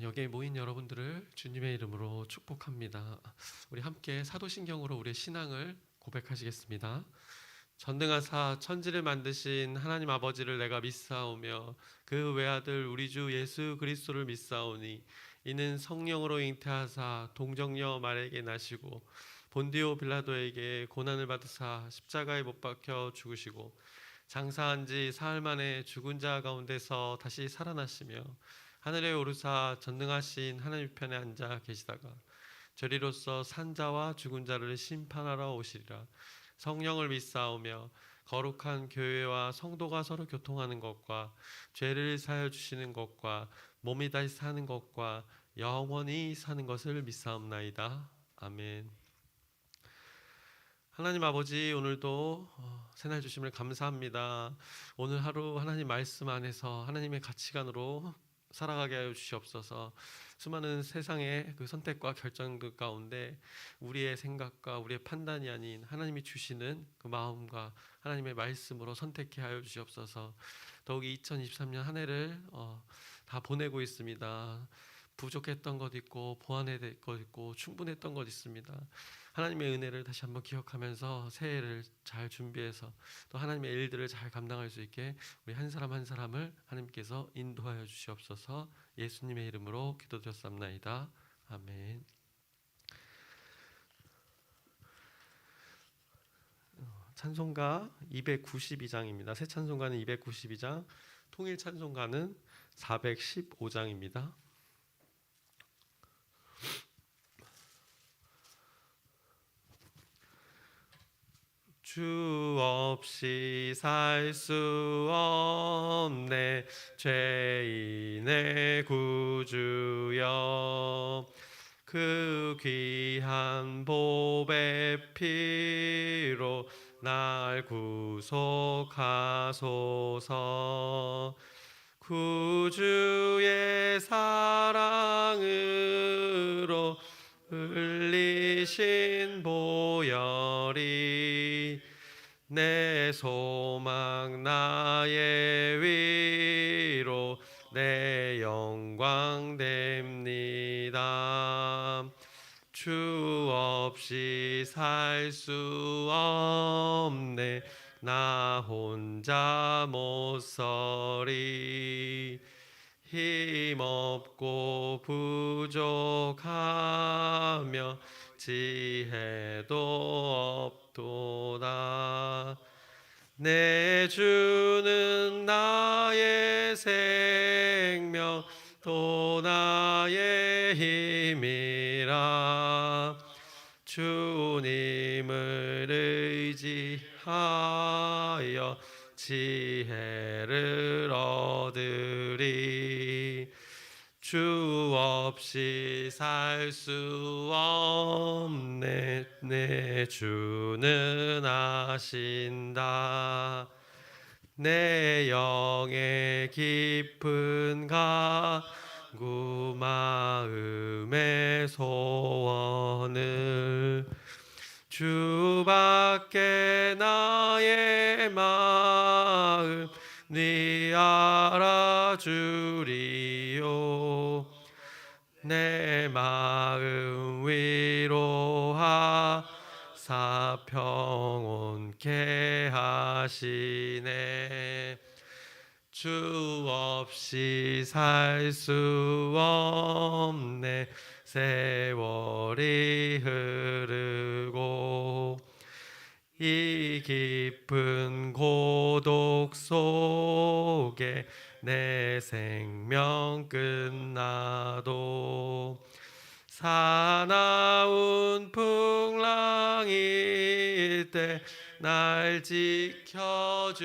여기에 모인 여러분들을 주님의 이름으로 축복합니다. 우리 함께 사도신경으로 우리의 신앙을 고백하시겠습니다. 전능하사 천지를 만드신 하나님 아버지를 내가 믿사오며 그 외아들 우리 주 예수 그리스도를 믿사오니 이는 성령으로 잉태하사 동정녀 마리아에게 나시고 본디오 빌라도에게 고난을 받으사 십자가에 못 박혀 죽으시고 장사한 지 사흘 만에 죽은 자 가운데서 다시 살아나시며 하늘에 오르사 전능하신 하나님 편에 앉아 계시다가 저리로서 산자와 죽은 자를 심판하러 오시리라. 성령을 믿사오며 거룩한 교회와 성도가 서로 교통하는 것과 죄를 사하여 주시는 것과 몸이 다시 사는 것과 영원히 사는 것을 믿사옵나이다. 아멘. 하나님 아버지, 오늘도 새날 주심을 감사합니다. 오늘 하루 하나님 말씀 안에서 하나님의 가치관으로 살아가게 하여 주시옵소서. 수많은 세상의 그 선택과 결정들 가운데 우리의 생각과 우리의 판단이 아닌 하나님이 주시는 그 마음과 하나님의 말씀으로 선택해 하여 주시옵소서. 더욱이 2023년 한 해를 다 보내고 있습니다. 부족했던 것 있고 보완해야 될 것 있고 충분했던 것 있습니다. 하나님의 은혜를 다시 한번 기억하면서 새해를 잘 준비해서 또 하나님의 일들을 잘 감당할 수 있게 우리 한 사람 한 사람을 하나님께서 인도하여 주시옵소서. 예수님의 이름으로 기도드렸사옵나이다. 아멘. 찬송가 292장입니다. 새 찬송가는 292장, 통일 찬송가는 415장입니다. 주 없이 살 수 없네 죄인의 구주여, 그 귀한 보배 피로 날 구속하소서. 구주의 사랑으로 흘리신 보혈이 내 소망 나의 위로 내 영광 됩니다. 주 없이 살 수 없네 나 혼자 못 서리. 힘없고 부족하며 지혜도 없도다. 내 주는 나의 생명 또 나의 힘이라. 주님을 의지하여 지혜를 얻으리. 주 없이 살 수 없네 내 주는 아신다. 내 영의 깊은 간구 마음의 소원을 주밖에 나의 마음 네 알아주리요. 내 마음 위로하사 평온케 하시네. 주 없이 살 수 없네 세월이 흐르고 이 깊은 고독 속에 내 생명 끝나도 사나운 풍랑일 때 날 지켜주시니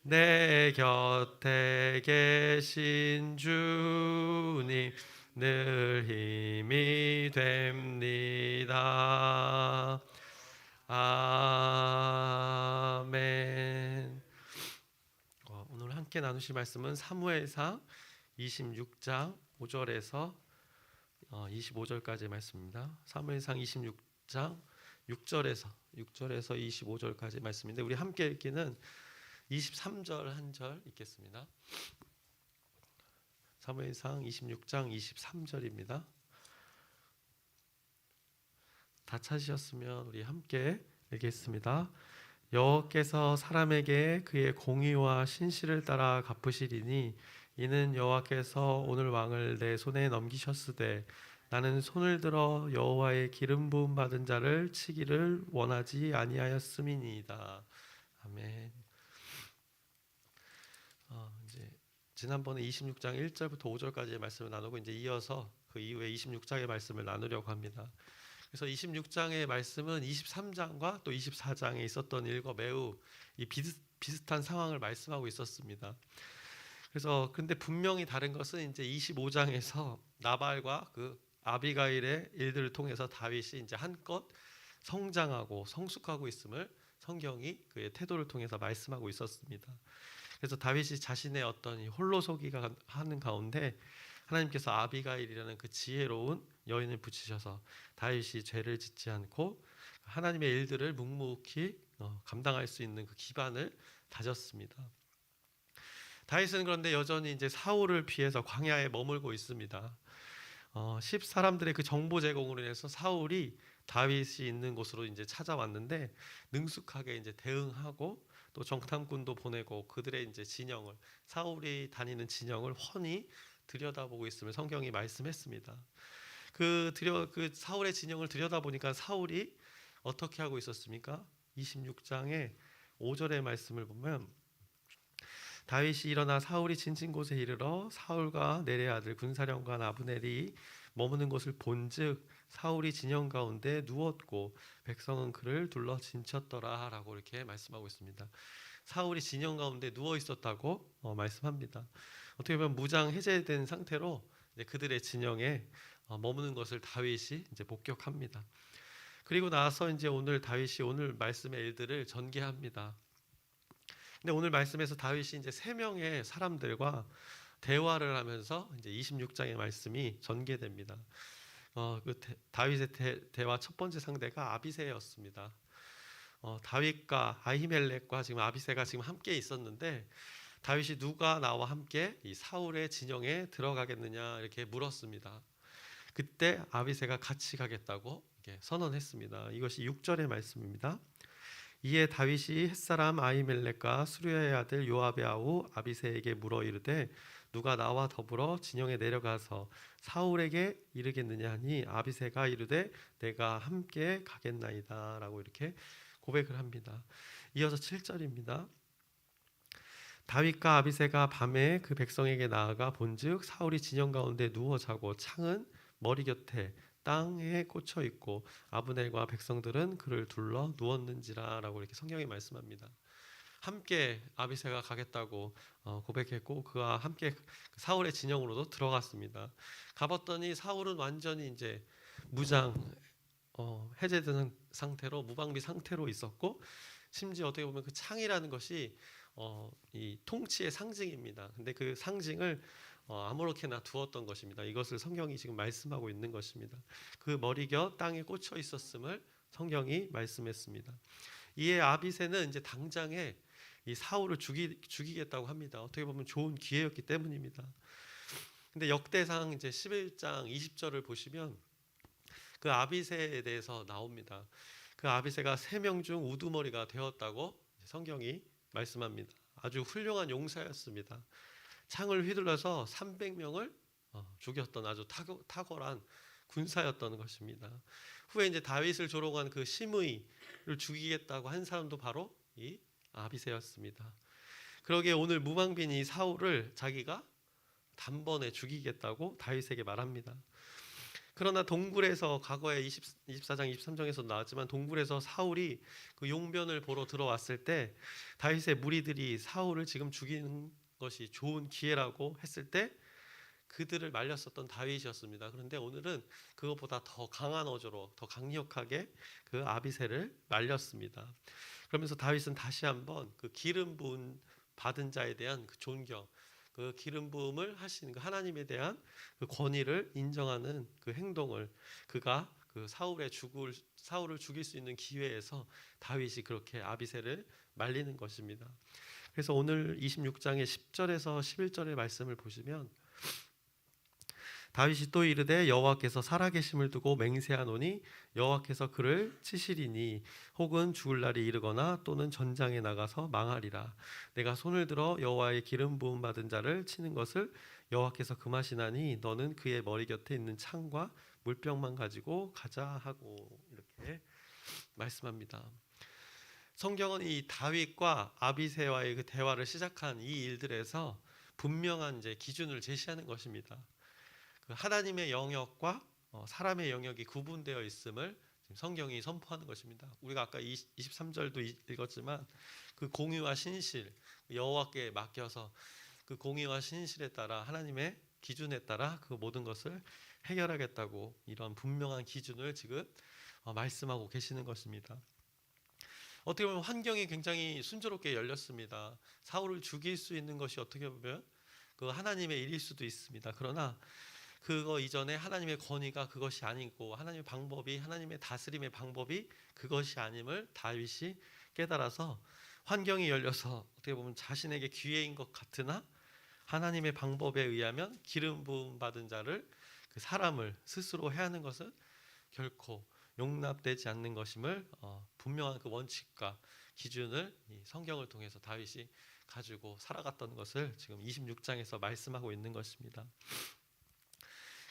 내 곁에 계신 주님 늘 힘이 됩니다. 아멘. 오늘 함께 나누실 말씀은 사무엘상 26장 5절에서 25절까지의 말씀입니다. 사무엘상 26장 6절에서 25절까지의 말씀인데 우리 함께 읽기는 23절 한 절 읽겠습니다. 사무엘상 26장 23절입니다. 다 찾으셨으면 우리 함께 읽겠습니다. 여호와께서 사람에게 그의 공의와 신실을 따라 갚으시리니 이는 여호와께서 오늘 왕을 내 손에 넘기셨으되 나는 손을 들어 여호와의 기름 부음 받은 자를 치기를 원하지 아니하였음이니이다. 아멘. 이제 지난번에 26장 1절부터 5절까지의 말씀을 나누고 이제 이어서 그 이후에 26장의 말씀을 나누려고 합니다. 그래서 26장의 말씀은 23장과 또 24장에 있었던 일과 매우 비슷한 상황을 말씀하고 있었습니다. 그래서 근데 분명히 다른 것은 이제 25장에서 나발과 그 아비가일의 일들을 통해서 다윗이 이제 한껏 성장하고 성숙하고 있음을 성경이 그의 태도를 통해서 말씀하고 있었습니다. 그래서 다윗이 자신의 어떤 홀로서기가 하는 가운데 하나님께서 아비가일이라는 그 지혜로운 여인을 붙이셔서 다윗이 죄를 짓지 않고 하나님의 일들을 묵묵히 감당할 수 있는 그 기반을 다졌습니다. 다윗은 그런데 여전히 이제 사울을 피해서 광야에 머물고 있습니다. 10사람들의 그 정보 제공으로 인해서 사울이 다윗이 있는 곳으로 이제 찾아왔는데 능숙하게 이제 대응하고 또 정탐꾼도 보내고 그들의 이제 진영을 사울이 다니는 진영을 훤히 들여다보고 있음을 성경이 말씀했습니다. 그 사울의 진영을 들여다보니까 사울이 어떻게 하고 있었습니까? 26장의 5절의 말씀을 보면 다윗이 일어나 사울이 진친 곳에 이르러 사울과 내레의 아들 군사령관 아브넬이 머무는 곳을 본즉 사울이 진영 가운데 누웠고 백성은 그를 둘러 진쳤더라 라고 이렇게 말씀하고 있습니다. 사울이 진영 가운데 누워 있었다고 말씀합니다. 어떻게 보면 무장 해제된 상태로 그들의 진영에 머무는 것을 다윗이 이제 목격합니다. 그리고 나서 이제 오늘 다윗이 오늘 말씀의 일들을 전개합니다. 근데 오늘 말씀에서 다윗이 이제 3명의 사람들과 대화를 하면서 이제 26장의 말씀이 전개됩니다. 다윗의 대화 첫 번째 상대가 아비새였습니다. 다윗과 아히멜렉과 지금 아비새가 지금 함께 있었는데 다윗이 누가 나와 함께 이 사울의 진영에 들어가겠느냐 이렇게 물었습니다. 그때 아비새가 같이 가겠다고 이렇게 선언했습니다. 이것이 6절의 말씀입니다. 이에 다윗이 햇사람 아히멜렉과 수르야의 아들 요압의 아우 아비새에게 물어 이르되 누가 나와 더불어 진영에 내려가서 사울에게 이르겠느냐 하니 아비새가 이르되 내가 함께 가겠나이다 라고 이렇게 고백을 합니다. 이어서 7절입니다. 다윗과 아비새가 밤에 그 백성에게 나아가 본즉 사울이 진영 가운데 누워 자고 창은 머리 곁에 땅에 꽂혀 있고 아브넬과 백성들은 그를 둘러 누웠는지라 라고 이렇게 성경이 말씀합니다. 함께 아비새가 가겠다고 고백했고 그와 함께 사울의 진영으로도 들어갔습니다. 가봤더니 사울은 완전히 이제 무장 해제된 상태로 무방비 상태로 있었고 심지어 어떻게 보면 그 창이라는 것이 이 통치의 상징입니다. 근데 그 상징을 아무렇게나 두었던 것입니다. 이것을 성경이 지금 말씀하고 있는 것입니다. 그 머리곁 땅에 꽂혀 있었음을 성경이 말씀했습니다. 이에 아비새는 이제 당장에 이 사울을 죽이겠다고 합니다. 어떻게 보면 좋은 기회였기 때문입니다. 근데 역대상 이제 11장 20절을 보시면 그 아비새에 대해서 나옵니다. 그 아비새가 3명 중 우두머리가 되었다고 성경이 말씀합니다. 아주 훌륭한 용사였습니다. 창을 휘둘러서 300명을 죽였던 아주 탁월한 군사였던 것입니다. 후에 이제 다윗을 조롱한 그 시므이를 죽이겠다고 한 사람도 바로 이 아비새였습니다. 그러기에 오늘 무방비인 이 사울을 자기가 단번에 죽이겠다고 다윗에게 말합니다. 그러나 동굴에서 과거에 24장 23장에서 나왔지만 동굴에서 사울이 그 용변을 보러 들어왔을 때 다윗의 무리들이 사울을 지금 죽이는 것이 좋은 기회라고 했을 때 그들을 말렸었던 다윗이었습니다. 그런데 오늘은 그것보다 더 강한 어조로 더 강력하게 그 아비새를 말렸습니다. 그러면서 다윗은 다시 한번 그 기름 부음 받은 자에 대한 그 존경, 그 기름 부음을 하시는 그 하나님에 대한 그 권위를 인정하는 그 행동을 그가 그 사울을 죽일 수 있는 기회에서 다윗이 그렇게 아비새를 말리는 것입니다. 그래서 오늘 26장의 10절에서 11절의 말씀을 보시면 다윗이 또 이르되 여호와께서 살아계심을 두고 맹세하노니 여호와께서 그를 치시리니 혹은 죽을 날이 이르거나 또는 전장에 나가서 망하리라. 내가 손을 들어 여호와의 기름 부음 받은 자를 치는 것을 여호와께서 금하시나니 너는 그의 머리 곁에 있는 창과 물병만 가지고 가자 하고 이렇게 말씀합니다. 성경은 이 다윗과 아비새와의 그 대화를 시작한 이 일들에서 분명한 이제 기준을 제시하는 것입니다. 그 하나님의 영역과 사람의 영역이 구분되어 있음을 지금 성경이 선포하는 것입니다. 우리가 아까 23절도 읽었지만 그 공의와 신실, 여호와께 맡겨서 그 공의와 신실에 따라 하나님의 기준에 따라 그 모든 것을 해결하겠다고 이런 분명한 기준을 지금 말씀하고 계시는 것입니다. 어떻게 보면 환경이 굉장히 순조롭게 열렸습니다. 사울을 죽일 수 있는 것이 어떻게 보면 그 하나님의 일일 수도 있습니다. 그러나 그거 이전에 하나님의 권위가 그것이 아니고 하나님의 방법이, 하나님의 다스림의 방법이 그것이 아님을 다윗이 깨달아서 환경이 열려서 어떻게 보면 자신에게 기회인 것 같으나 하나님의 방법에 의하면 기름 부음 받은 자를, 그 사람을 스스로 해하는 것은 결코 용납되지 않는 것임을 분명한 그 원칙과 기준을 이 성경을 통해서 다윗이 가지고 살아갔던 것을 지금 26장에서 말씀하고 있는 것입니다.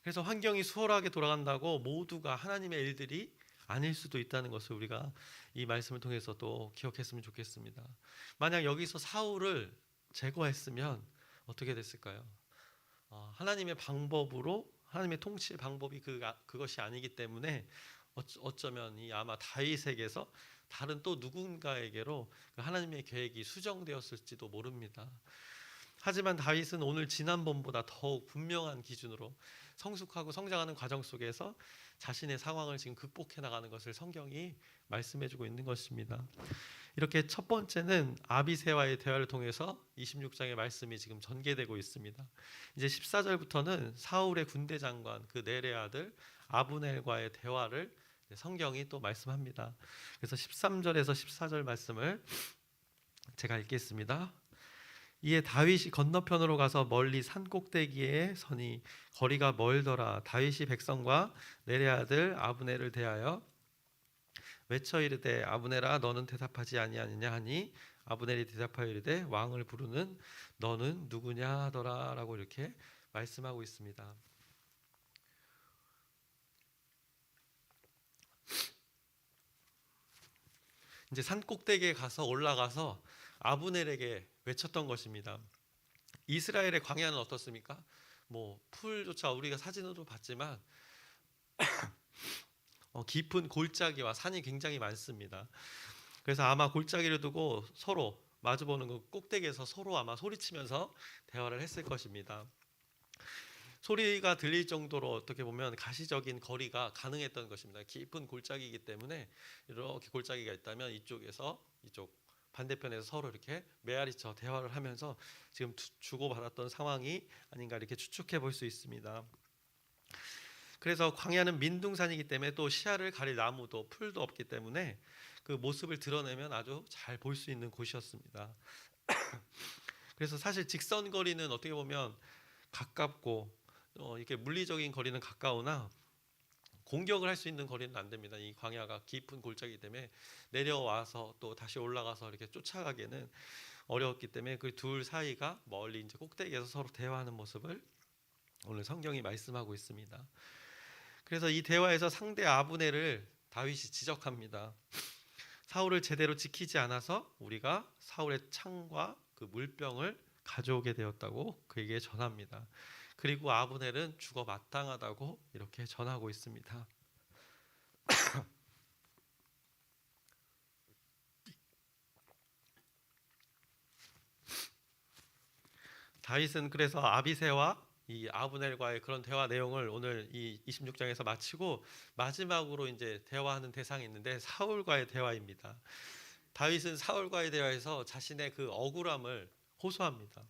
그래서 환경이 수월하게 돌아간다고 모두가 하나님의 일들이 아닐 수도 있다는 것을 우리가 이 말씀을 통해서 또 기억했으면 좋겠습니다. 만약 여기서 사울을 제거했으면 어떻게 됐을까요? 하나님의 방법으로, 하나님의 통치 방법이 그것이 아니기 때문에 어쩌면 이 아마 다윗에게서 다른 또 누군가에게로 하나님의 계획이 수정되었을지도 모릅니다. 하지만 다윗은 오늘 지난번보다 더욱 분명한 기준으로 성숙하고 성장하는 과정 속에서 자신의 상황을 지금 극복해 나가는 것을 성경이 말씀해주고 있는 것입니다. 이렇게 첫 번째는 아비새와의 대화를 통해서 26장의 말씀이 지금 전개되고 있습니다. 이제 14절부터는 사울의 군대 장관 그 넬의 아들 아브넬과의 대화를 성경이 또 말씀합니다. 그래서 13절에서 14절 말씀을 제가 읽겠습니다. 이에 다윗이 건너편으로 가서 멀리 산 꼭대기에 서니 거리가 멀더라. 다윗이 백성과 넬의 아들 아브넬을 대하여 외쳐 이르되 아브넬아 너는 대답하지 아니하느냐 하니 아브넬이 대답하여 이르되 왕을 부르는 너는 누구냐 하더라라고 이렇게 말씀하고 있습니다. 이제 산 꼭대기에 가서 올라가서 아브넬에게 외쳤던 것입니다. 이스라엘의 광야는 어떻습니까? 뭐 풀조차 우리가 사진으로 봤지만 깊은 골짜기와 산이 굉장히 많습니다. 그래서 아마 골짜기를 두고 서로 마주보는 그 꼭대기에서 서로 아마 소리치면서 대화를 했을 것입니다. 소리가 들릴 정도로 어떻게 보면 가시적인 거리가 가능했던 것입니다. 깊은 골짜기이기 때문에 이렇게 골짜기가 있다면 이쪽에서 이쪽 반대편에서 서로 이렇게 메아리쳐 대화를 하면서 지금 주고받았던 상황이 아닌가 이렇게 추측해 볼 수 있습니다. 그래서 광야는 민둥산이기 때문에 또 시야를 가릴 나무도 풀도 없기 때문에 그 모습을 드러내면 아주 잘 볼 수 있는 곳이었습니다. 그래서 사실 직선 거리는 어떻게 보면 가깝고 이렇게 물리적인 거리는 가까우나 공격을 할 수 있는 거리는 안 됩니다. 이 광야가 깊은 골짜기 때문에 내려와서 또 다시 올라가서 이렇게 쫓아가기는 어려웠기 때문에 그 둘 사이가 멀리 이제 꼭대기에서 서로 대화하는 모습을 오늘 성경이 말씀하고 있습니다. 그래서 이 대화에서 상대 아브넬을 다윗이 지적합니다. 사울을 제대로 지키지 않아서 우리가 사울의 창과 그 물병을 가져오게 되었다고 그에게 전합니다. 그리고 아브넬은 죽어 마땅하다고 이렇게 전하고 있습니다. 다윗은 그래서 아비새와 이 아브넬과의 그런 대화 내용을 오늘 이 26장에서 마치고 마지막으로 이제 대화하는 대상이 있는데 사울과의 대화입니다. 다윗은 사울과의 대화에서 자신의 그 억울함을 호소합니다.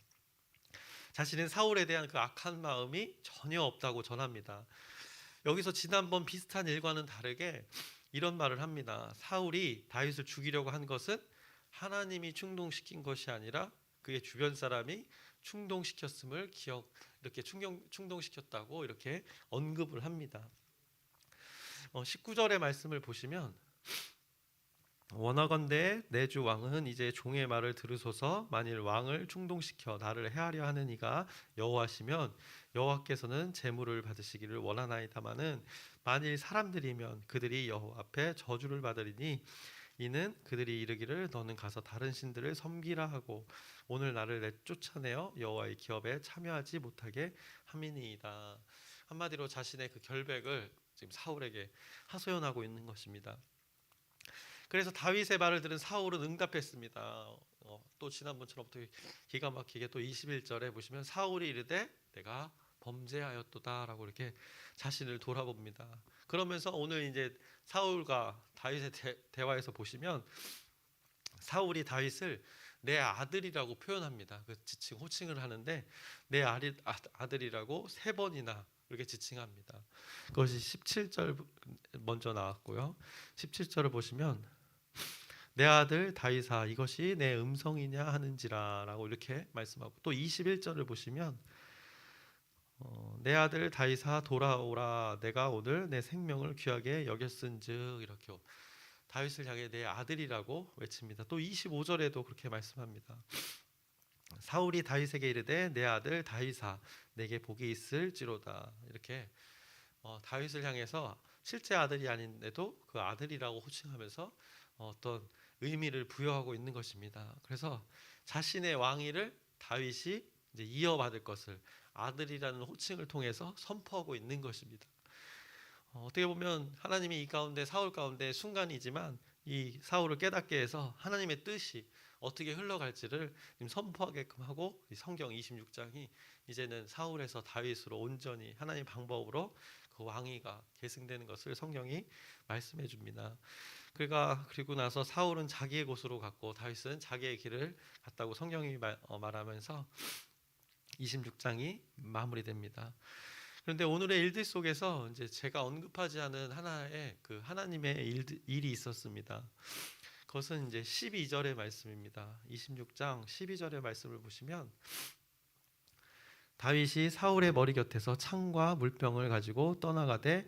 자신은 사울에 대한 그 악한 마음이 전혀 없다고 전합니다. 여기서 지난번 비슷한 일과는 다르게 이런 말을 합니다. 사울이 다윗을 죽이려고 한 것은 하나님이 충동시킨 것이 아니라 그의 주변 사람이 충동시켰음을 이렇게 충동시켰다고 이렇게 언급을 합니다. 19절의 말씀을 보시면 원하건대 내 주 왕은 이제 종의 말을 들으소서. 만일 왕을 충동시켜 나를 해하려 하는 이가 여호와시면 여호와께서는 제물을 받으시기를 원하나이다마는 만일 사람들이면 그들이 여호와 앞에 저주를 받으리니 이는 그들이 이르기를 너는 가서 다른 신들을 섬기라 하고 오늘 나를 내쫓아내어 여호와의 기업에 참여하지 못하게 함이니이다. 한마디로 자신의 그 결백을 지금 사울에게 하소연하고 있는 것입니다. 그래서 다윗의 말을 들은 사울은 응답했습니다. 또 지난번처럼 또 기가 막히게 또 21절에 보시면 사울이 이르되 내가 범죄하였도다라고 이렇게 자신을 돌아봅니다. 그러면서 오늘 이제 사울과 다윗의 대화에서 보시면 사울이 다윗을 내 아들이라고 표현합니다. 그 지칭 호칭을 하는데 내 아들이라고 3번이나 이렇게 지칭합니다. 그것이 17절 먼저 나왔고요. 17절을 보시면 내 아들 다윗아 이것이 내 음성이냐 하는지라라고 이렇게 말씀하고 또 21절을 보시면 내 아들 다윗아 돌아오라 내가 오늘 내 생명을 귀하게 여겼은즉 이렇게 다윗을 향해 내 아들이라고 외칩니다. 또 25절에도 그렇게 말씀합니다. 사울이 다윗에게 이르되 내 아들 다윗아 내게 복이 있을지로다 이렇게 다윗을 향해서 실제 아들이 아닌데도 그 아들이라고 호칭하면서 어떤 의미를 부여하고 있는 것입니다. 그래서 자신의 왕위를 다윗이 이제 이어받을 것을 아들이라는 호칭을 통해서 선포하고 있는 것입니다. 어떻게 보면 하나님이 이 가운데 사울 가운데 순간이지만 이 사울을 깨닫게 해서 하나님의 뜻이 어떻게 흘러갈지를 선포하게끔 하고 이 성경 26장이 이제는 사울에서 다윗으로 온전히 하나님 방법으로 그 왕위가 계승되는 것을 성경이 말씀해 줍니다. 그리고 나서 사울은 자기의 곳으로 갔고 다윗은 자기의 길을 갔다고 성경이 말하면서 26장이 마무리됩니다. 그런데 오늘의 일들 속에서 이제 제가 언급하지 않은 하나의 그 하나님의 일이 있었습니다. 그것은 이제 12절의 말씀입니다. 26장 12절의 말씀을 보시면 다윗이 사울의 머리 곁에서 창과 물병을 가지고 떠나가되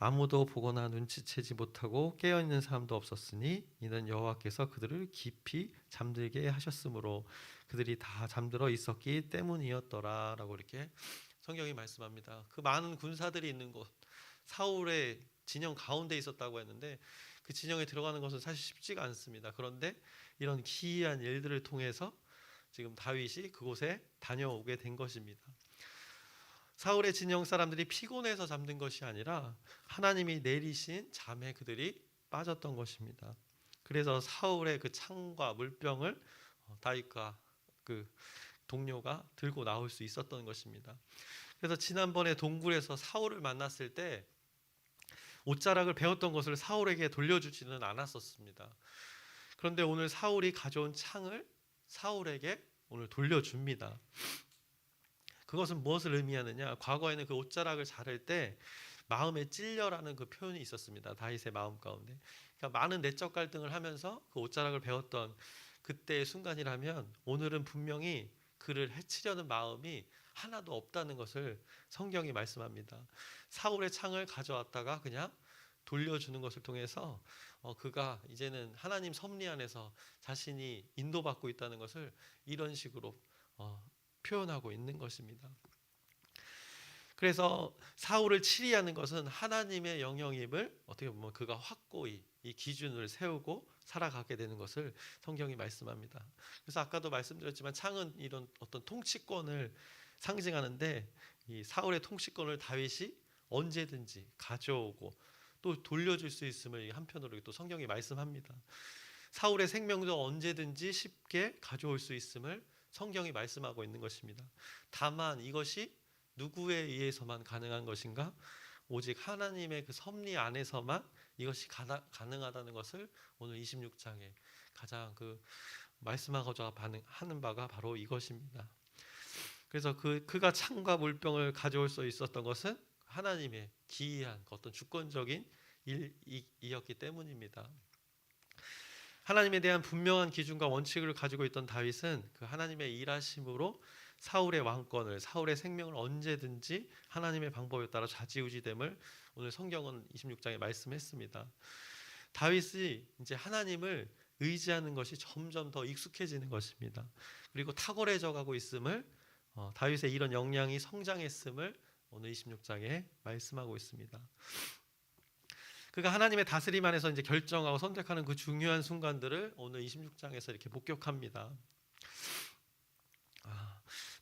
아무도 보거나 눈치채지 못하고 깨어있는 사람도 없었으니 이는 여호와께서 그들을 깊이 잠들게 하셨으므로 그들이 다 잠들어 있었기 때문이었더라 라고 이렇게 성경이 말씀합니다. 그 많은 군사들이 있는 곳 사울의 진영 가운데 있었다고 했는데 그 진영에 들어가는 것은 사실 쉽지가 않습니다. 그런데 이런 기이한 일들을 통해서 지금 다윗이 그곳에 다녀오게 된 것입니다. 사울의 진영 사람들이 피곤해서 잠든 것이 아니라 하나님이 내리신 잠에 그들이 빠졌던 것입니다. 그래서 사울의 그 창과 물병을 다윗과 그 동료가 들고 나올 수 있었던 것입니다. 그래서 지난번에 동굴에서 사울을 만났을 때 옷자락을 베었던 것을 사울에게 돌려주지는 않았었습니다. 그런데 오늘 사울이 가져온 창을 사울에게 오늘 돌려줍니다. 그것은 무엇을 의미하느냐? 과거에는 그 옷자락을 자를 때 마음에 찔려라는 그 표현이 있었습니다. 다윗의 마음 가운데. 그러니까 많은 내적 갈등을 하면서 그 옷자락을 베었던 그때의 순간이라면 오늘은 분명히 그를 해치려는 마음이 하나도 없다는 것을 성경이 말씀합니다. 사울의 창을 가져왔다가 그냥 돌려주는 것을 통해서 그가 이제는 하나님 섭리 안에서 자신이 인도받고 있다는 것을 이런 식으로 표현하고 있는 것입니다. 그래서 사울을 치리하는 것은 하나님의 영역임을 어떻게 보면 그가 확고히 이 기준을 세우고 살아가게 되는 것을 성경이 말씀합니다. 그래서 아까도 말씀드렸지만 창은 이런 어떤 통치권을 상징하는데 이 사울의 통치권을 다윗이 언제든지 가져오고 또 돌려줄 수 있음을 한편으로 또 성경이 말씀합니다. 사울의 생명도 언제든지 쉽게 가져올 수 있음을 성경이 말씀하고 있는 것입니다. 다만 이것이 누구에 의해서만 가능한 것인가? 오직 하나님의 그 섭리 안에서만 이것이 가능하다는 것을 오늘 26장에 가장 그 말씀하고자 하는 바가 바로 이것입니다. 그래서 그가 창과 물병을 가져올 수 있었던 것은 하나님의 기이한 어떤 주권적인 일이었기 때문입니다. 하나님에 대한 분명한 기준과 원칙을 가지고 있던 다윗은 그 하나님의 일하심으로 사울의 왕권을, 사울의 생명을 언제든지 하나님의 방법에 따라 좌지우지됨을 오늘 성경은 26장에 말씀했습니다. 다윗이 이제 하나님을 의지하는 것이 점점 더 익숙해지는 것입니다. 그리고 탁월해져 가고 있음을, 다윗의 이런 역량이 성장했음을 오늘 26장에 말씀하고 있습니다. 그가 하나님의 다스림 안에서 이제 결정하고 선택하는 그 중요한 순간들을 오늘 26장에서 이렇게 목격합니다.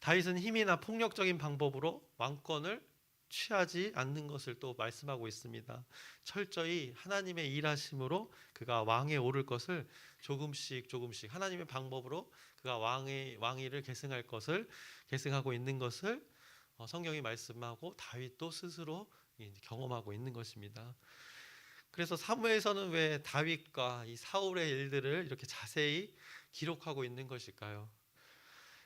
다윗은 힘이나 폭력적인 방법으로 왕권을 취하지 않는 것을 또 말씀하고 있습니다. 철저히 하나님의 일하심으로 그가 왕에 오를 것을 조금씩 하나님의 방법으로 그가 왕위를 계승할 것을 계승하고 있는 것을 성경이 말씀하고 다윗도 스스로 경험하고 있는 것입니다. 그래서 사무엘서는 왜 다윗과 이 사울의 일들을 이렇게 자세히 기록하고 있는 것일까요?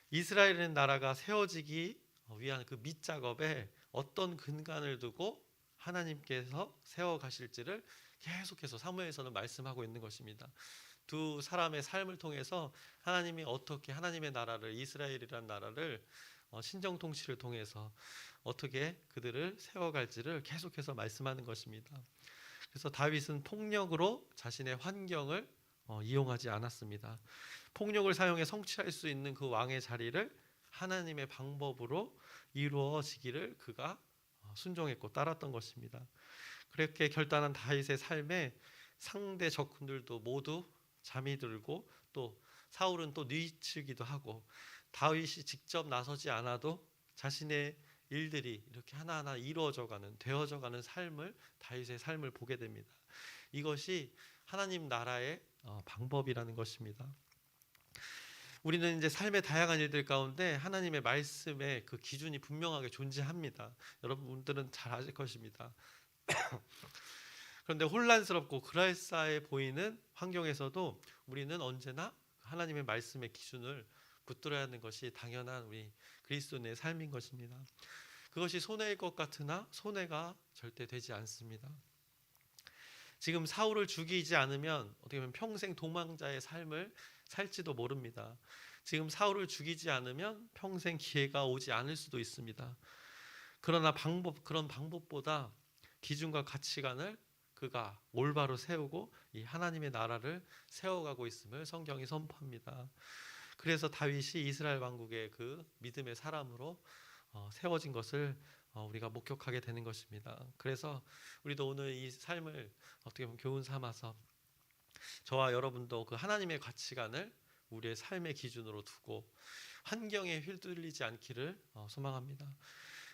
이스라엘의 나라가 세워지기 위한 그 밑작업에 어떤 근간을 두고 하나님께서 세워가실지를 계속해서 사무엘서는 말씀하고 있는 것입니다. 두 사람의 삶을 통해서 하나님이 어떻게 하나님의 나라를, 이스라엘이라는 나라를 신정 통치를 통해서 어떻게 그들을 세워갈지를 계속해서 말씀하는 것입니다. 그래서 다윗은 폭력으로 자신의 환경을 이용하지 않았습니다. 폭력을 사용해 성취할 수 있는 그 왕의 자리를 하나님의 방법으로 이루어지기를 그가 순종했고 따랐던 것입니다. 그렇게 결단한 다윗의 삶에 상대 적군들도 모두 잠이 들고, 또 사울은 또 뉘치기도 하고, 다윗이 직접 나서지 않아도 자신의 일들이 이렇게 하나하나 이루어져가는, 되어져가는 삶을, 다윗의 삶을 보게 됩니다. 이것이 하나님 나라의 방법이라는 것입니다. 우리는 이제 삶의 다양한 일들 가운데 하나님의 말씀의 그 기준이 분명하게 존재합니다. 여러분들은 잘 아실 것입니다. 그런데 혼란스럽고 그럴싸해 보이는 환경에서도 우리는 언제나 하나님의 말씀의 기준을 붙들어야 하는 것이 당연한 우리 그리스도인의 삶인 것입니다. 그것이 손해일 것 같으나 손해가 절대 되지 않습니다. 지금 사울을 죽이지 않으면 어떻게 보면 평생 도망자의 삶을 살지도 모릅니다. 지금 사울을 죽이지 않으면 평생 기회가 오지 않을 수도 있습니다. 그러나 그런 방법보다 기준과 가치관을 그가 올바로 세우고 이 하나님의 나라를 세워가고 있음을 성경이 선포합니다. 그래서 다윗이 이스라엘 왕국의 그 믿음의 사람으로 세워진 것을 우리가 목격하게 되는 것입니다. 그래서 우리도 오늘 이 삶을 어떻게 보면 교훈 삼아서 저와 여러분도 그 하나님의 가치관을 우리의 삶의 기준으로 두고 환경에 휘둘리지 않기를 소망합니다.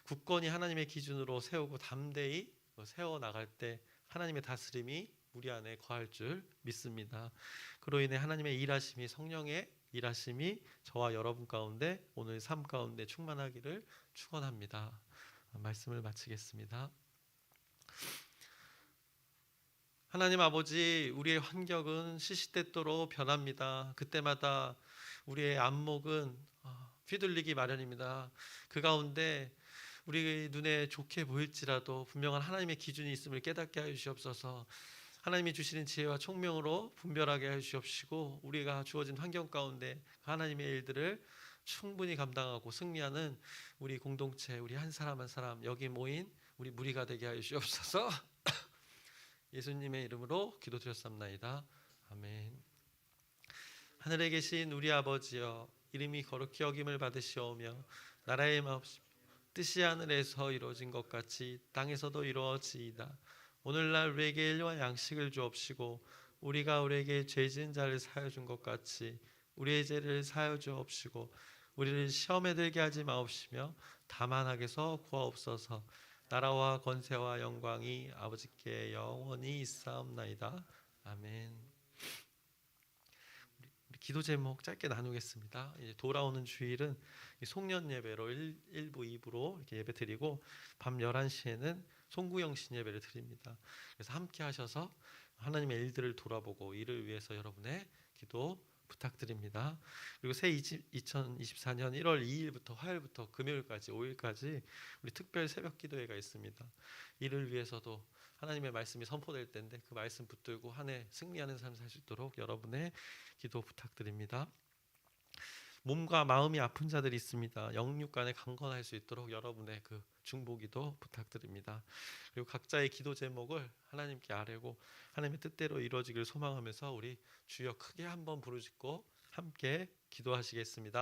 굳건히 하나님의 기준으로 세우고 담대히 세워나갈 때 하나님의 다스림이 우리 안에 거할 줄 믿습니다. 그로 인해 하나님의 일하심이, 성령의 일하심이 저와 여러분 가운데 오늘 삶 가운데 충만하기를 축원합니다. 말씀을 마치겠습니다. 하나님 아버지, 우리의 환경은 시시때때로 변합니다. 그때마다 우리의 안목은 휘둘리기 마련입니다. 그 가운데 우리 눈에 좋게 보일지라도 분명한 하나님의 기준이 있음을 깨닫게 하여 주시옵소서. 하나님이 주시는 지혜와 총명으로 분별하게 하여 주옵시고, 우리가 주어진 환경 가운데 하나님의 일들을 충분히 감당하고 승리하는 우리 공동체, 우리 한 사람 한 사람 여기 모인 우리 무리가 되게 하여 주옵소서. 예수님의 이름으로 기도드렸습나이다. 아멘. 하늘에 계신 우리 아버지여, 이름이 거룩히 여김을 받으시오며 나라의 마옵시며 뜻이 하늘에서 이루어진 것 같이 땅에서도 이루어지이다. 오늘날 우리에게 일용할 양식을 주옵시고, 우리가 우리에게 죄 지은 자를 사하여 준 것 같이 우리의 죄를 사하여 주옵시고, 우리를 시험에 들게 하지 마옵시며 다만 악에서 구하옵소서. 나라와 권세와 영광이 아버지께 영원히 있사옵나이다. 아멘. 우리 기도 제목 짧게 나누겠습니다. 이제 돌아오는 주일은 송년 예배로 1부, 2부로 이렇게 예배 드리고, 밤 11시에는 송구영신 예배를 드립니다. 그래서 함께 하셔서 하나님의 일들을 돌아보고 이를 위해서 여러분의 기도 부탁드립니다. 그리고 새 2024년 1월 2일부터 화요일부터 금요일까지 5일까지 우리 특별 새벽 기도회가 있습니다. 이를 위해서도 하나님의 말씀이 선포될 때인데 그 말씀 붙들고 한 해 승리하는 삶 살 수 있도록 여러분의 기도 부탁드립니다. 몸과 마음이 아픈 자들이 있습니다. 영육간에 강건할 수 있도록 여러분의 그 중보기도 부탁드립니다. 그리고 각자의 기도 제목을 하나님께 아뢰고 하나님의 뜻대로 이루어지길 소망하면서 우리 주여 크게 한번 부르짖고 함께 기도하시겠습니다.